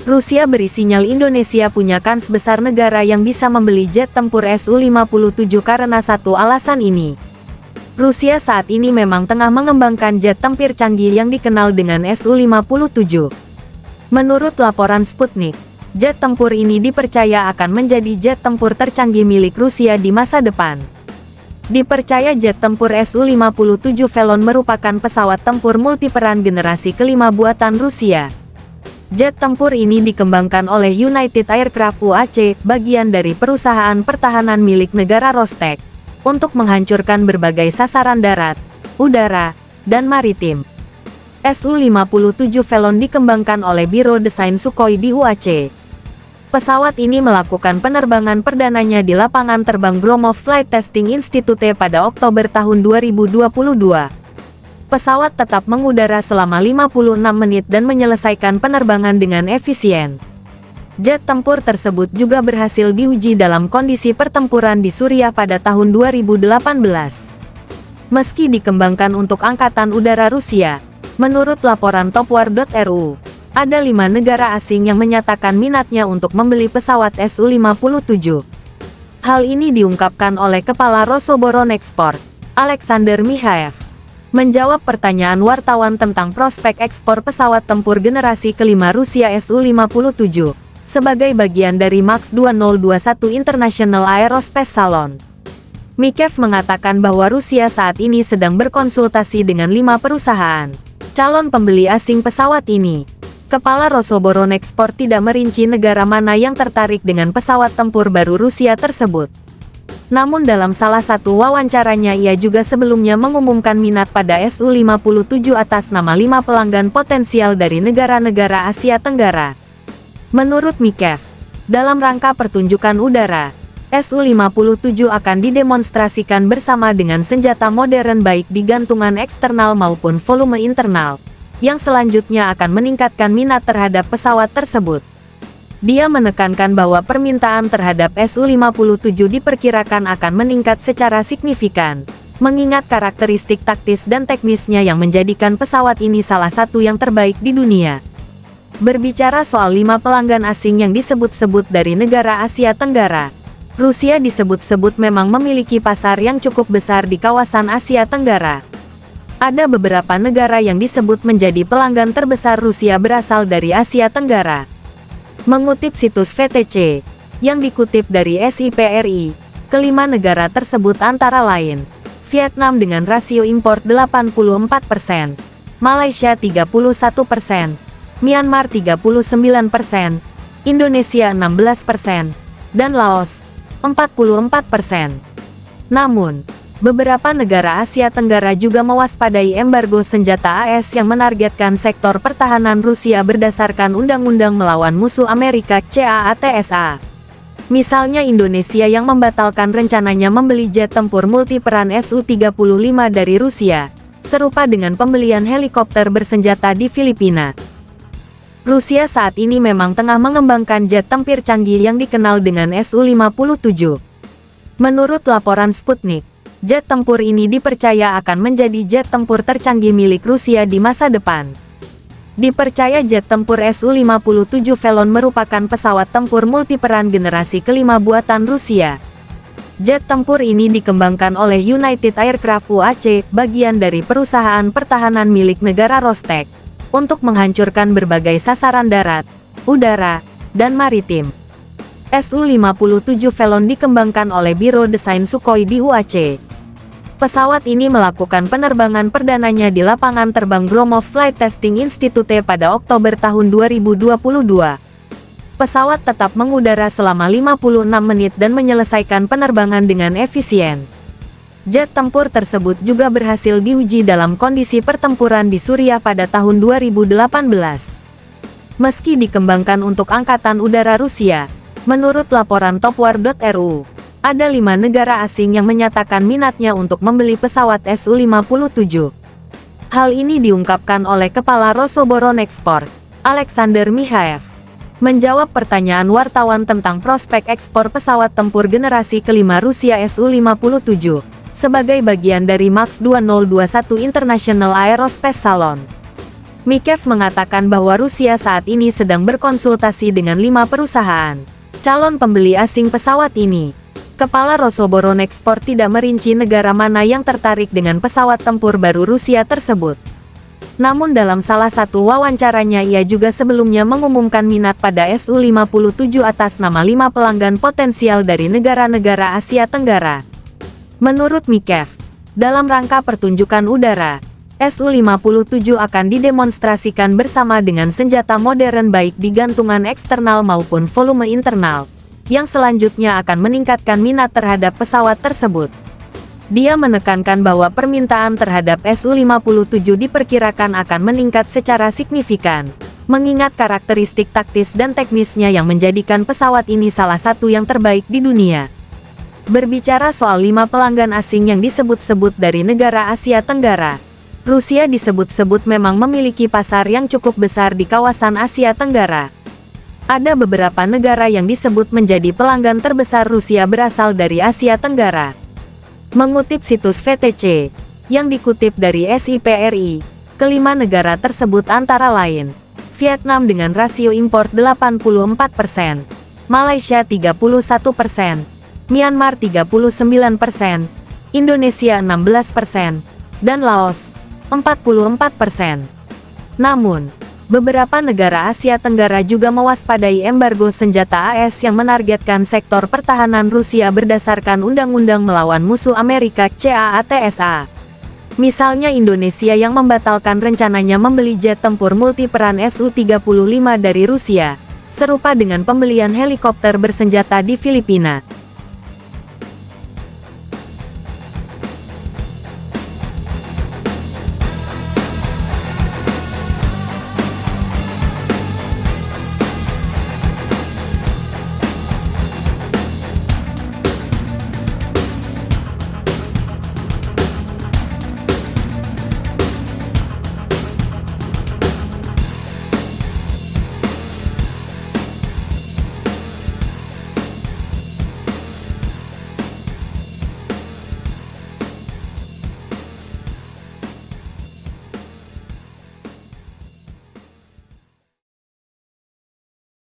Rusia beri sinyal Indonesia punya kans besar negara yang bisa membeli jet tempur Su-57 karena satu alasan ini. Rusia saat ini memang tengah mengembangkan jet tempur canggih yang dikenal dengan Su-57. Menurut laporan Sputnik, jet tempur ini dipercaya akan menjadi jet tempur tercanggih milik Rusia di masa depan. Dipercaya jet tempur Su-57 Velon merupakan pesawat tempur multiperan generasi kelima buatan Rusia. Jet tempur ini dikembangkan oleh United Aircraft UAC, bagian dari perusahaan pertahanan milik negara Rostec, untuk menghancurkan berbagai sasaran darat, udara, dan maritim. Su-57 Velon dikembangkan oleh Biro Desain Sukhoi di UAC. Pesawat ini melakukan penerbangan perdananya di lapangan terbang Gromov Flight Testing Institute pada Oktober tahun 2022. Pesawat tetap mengudara selama 56 menit dan menyelesaikan penerbangan dengan efisien. Jet tempur tersebut juga berhasil diuji dalam kondisi pertempuran di Suriah pada tahun 2018. Meski dikembangkan untuk Angkatan Udara Rusia, menurut laporan Topwar.ru, ada 5 negara asing yang menyatakan minatnya untuk membeli pesawat Su-57. Hal ini diungkapkan oleh Kepala Rosoboronexport, Alexander Mikhaev, menjawab pertanyaan wartawan tentang prospek ekspor pesawat tempur generasi kelima Rusia Su-57, sebagai bagian dari MAX 2021 International Aerospace Salon. Mikhaev mengatakan bahwa Rusia saat ini sedang berkonsultasi dengan 5 perusahaan calon pembeli asing pesawat ini. Kepala Rosoboronexport tidak merinci negara mana yang tertarik dengan pesawat tempur baru Rusia tersebut. Namun dalam salah satu wawancaranya ia juga sebelumnya mengumumkan minat pada Su-57 atas nama 5 pelanggan potensial dari negara-negara Asia Tenggara. Menurut Mikhaev, dalam rangka pertunjukan udara, Su-57 akan didemonstrasikan bersama dengan senjata modern baik di gantungan eksternal maupun volume internal, yang selanjutnya akan meningkatkan minat terhadap pesawat tersebut. Dia menekankan bahwa permintaan terhadap Su-57 diperkirakan akan meningkat secara signifikan, mengingat karakteristik taktis dan teknisnya yang menjadikan pesawat ini salah satu yang terbaik di dunia. Berbicara soal 5 pelanggan asing yang disebut-sebut dari negara Asia Tenggara, Rusia disebut-sebut memang memiliki pasar yang cukup besar di kawasan Asia Tenggara. Ada beberapa negara yang disebut menjadi pelanggan terbesar Rusia berasal dari Asia Tenggara. Mengutip situs VTC, yang dikutip dari SIPRI, kelima negara tersebut antara lain, Vietnam dengan rasio impor 84%, Malaysia 31%, Myanmar 39%, Indonesia 16%, dan Laos 44%. Namun, beberapa negara Asia Tenggara juga mewaspadai embargo senjata AS yang menargetkan sektor pertahanan Rusia berdasarkan Undang-Undang Melawan Musuh Amerika (CAATSA). Misalnya Indonesia yang membatalkan rencananya membeli jet tempur multiperan Su-35 dari Rusia, serupa dengan pembelian helikopter bersenjata di Filipina. Rusia saat ini memang tengah mengembangkan jet tempur canggih yang dikenal dengan Su-57. Menurut laporan Sputnik, jet tempur ini dipercaya akan menjadi jet tempur tercanggih milik Rusia di masa depan. Dipercaya jet tempur Su-57 Velon merupakan pesawat tempur multiperan generasi kelima buatan Rusia. Jet tempur ini dikembangkan oleh United Aircraft UAC, bagian dari perusahaan pertahanan milik negara Rostec, untuk menghancurkan berbagai sasaran darat, udara, dan maritim. Su-57 Velon dikembangkan oleh Biro Desain Sukhoi di UAC. Pesawat ini melakukan penerbangan perdananya di lapangan terbang Gromov Flight Testing Institute pada Oktober tahun 2022. Pesawat tetap mengudara selama 56 menit dan menyelesaikan penerbangan dengan efisien. Jet tempur tersebut juga berhasil diuji dalam kondisi pertempuran di Suriah pada tahun 2018. Meski dikembangkan untuk Angkatan Udara Rusia, menurut laporan Topwar.ru, ada 5 negara asing yang menyatakan minatnya untuk membeli pesawat Su-57. Hal ini diungkapkan oleh Kepala Rosoboronexport, Alexander Mikhaev, menjawab pertanyaan wartawan tentang prospek ekspor pesawat tempur generasi kelima Rusia Su-57, sebagai bagian dari MAX 2021 International Aerospace Salon. Mikev mengatakan bahwa Rusia saat ini sedang berkonsultasi dengan 5 perusahaan calon pembeli asing pesawat ini. Kepala Rosoboronexport tidak merinci negara mana yang tertarik dengan pesawat tempur baru Rusia tersebut. Namun dalam salah satu wawancaranya ia juga sebelumnya mengumumkan minat pada Su-57 atas nama 5 pelanggan potensial dari negara-negara Asia Tenggara. Menurut Mikev, dalam rangka pertunjukan udara, Su-57 akan didemonstrasikan bersama dengan senjata modern baik di gantungan eksternal maupun volume internal, yang selanjutnya akan meningkatkan minat terhadap pesawat tersebut. Dia menekankan bahwa permintaan terhadap Su-57 diperkirakan akan meningkat secara signifikan, mengingat karakteristik taktis dan teknisnya yang menjadikan pesawat ini salah satu yang terbaik di dunia. Berbicara soal 5 pelanggan asing yang disebut-sebut dari negara Asia Tenggara, Rusia disebut-sebut memang memiliki pasar yang cukup besar di kawasan Asia Tenggara. Ada beberapa negara yang disebut menjadi pelanggan terbesar Rusia berasal dari Asia Tenggara. Mengutip situs VTC, yang dikutip dari SIPRI, kelima negara tersebut antara lain, Vietnam dengan rasio impor 84%, Malaysia 31%, Myanmar 39%, Indonesia 16%, dan Laos 44%. Namun, beberapa negara Asia Tenggara juga mewaspadai embargo senjata AS yang menargetkan sektor pertahanan Rusia berdasarkan Undang-Undang Melawan Musuh Amerika CAATSA. Misalnya Indonesia yang membatalkan rencananya membeli jet tempur multiperan Su-35 dari Rusia, serupa dengan pembelian helikopter bersenjata di Filipina.